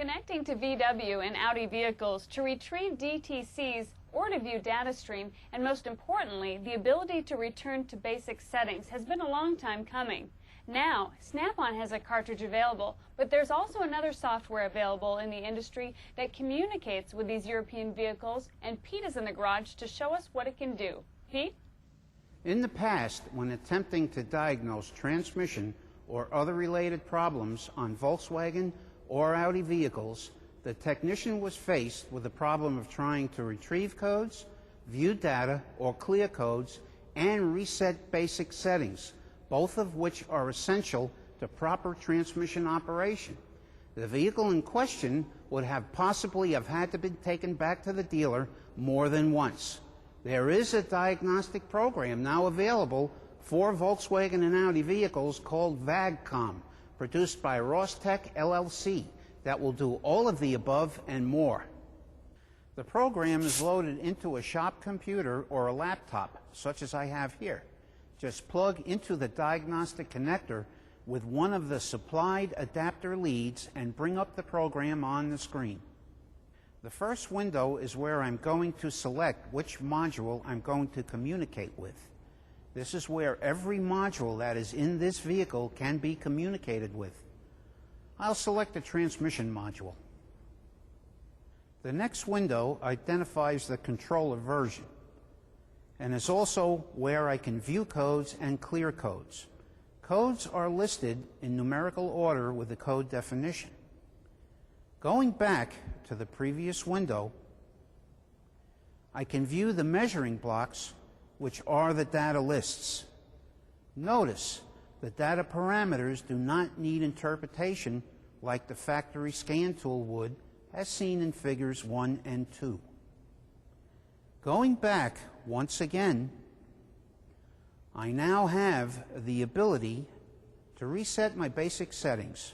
Connecting to VW and Audi vehicles to retrieve DTCs or to view data stream, and most importantly, the ability to return to basic settings has been a long time coming. Now, Snap-on has a cartridge available, but there's also another software available in the industry that communicates with these European vehicles, and Pete is in the garage to show us what it can do. Pete? In the past, when attempting to diagnose transmission or other related problems on Volkswagen or Audi vehicles, the technician was faced with the problem of trying to retrieve codes, view data, or clear codes, and reset basic settings, both of which are essential to proper transmission operation. The vehicle in question would have possibly had to be taken back to the dealer more than once. There is a diagnostic program now available for Volkswagen and Audi vehicles called VAG-COM, produced by Rostec LLC, that will do all of the above and more. The program is loaded into a shop computer or a laptop, such as I have here. Just plug into the diagnostic connector with one of the supplied adapter leads and bring up the program on the screen. The first window is where I'm going to select which module I'm going to communicate with. This is where every module that is in this vehicle can be communicated with. I'll select the transmission module. The next window identifies the controller version and is also where I can view codes and clear codes. Codes are listed in numerical order with the code definition. Going back to the previous window, I can view the measuring blocks, which are the data lists. Notice the data parameters do not need interpretation like the factory scan tool would, as seen in figures 1 and 2. Going back once again, I now have the ability to reset my basic settings.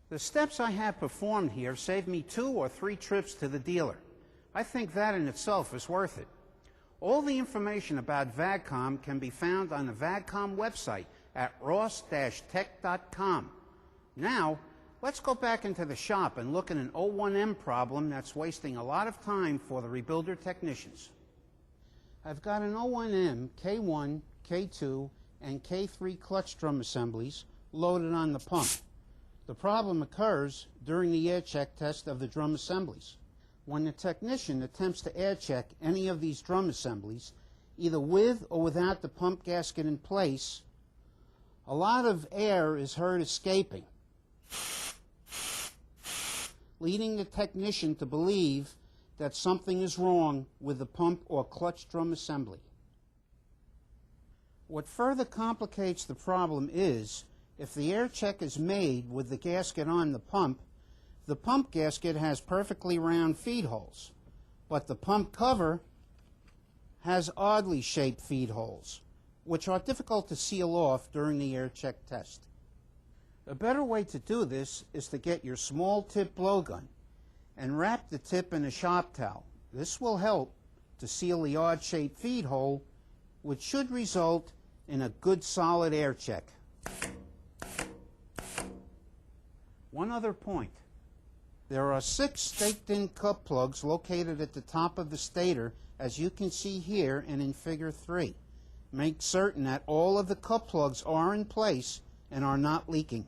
The steps I have performed here save me 2 or 3 trips to the dealer. I think that in itself is worth it. All the information about VAG-COM can be found on the VAG-COM website at ross-tech.com. Now, let's go back into the shop and look at an 01M problem that's wasting a lot of time for the rebuilder technicians. I've got an 01M K1, K2, and K3 clutch drum assemblies loaded on the pump. The problem occurs during the air check test of the drum assemblies. When the technician attempts to air check any of these drum assemblies, either with or without the pump gasket in place, a lot of air is heard escaping, leading the technician to believe that something is wrong with the pump or clutch drum assembly. What further complicates the problem is, if the air check is made with the gasket on the pump gasket has perfectly round feed holes, but the pump cover has oddly shaped feed holes, which are difficult to seal off during the air check test. A better way to do this is to get your small tip blowgun and wrap the tip in a shop towel. This will help to seal the odd-shaped feed hole, which should result in a good solid air check. One other point. There are 6 staked-in cup plugs located at the top of the stator, as you can see here and in figure 3. Make certain that all of the cup plugs are in place and are not leaking.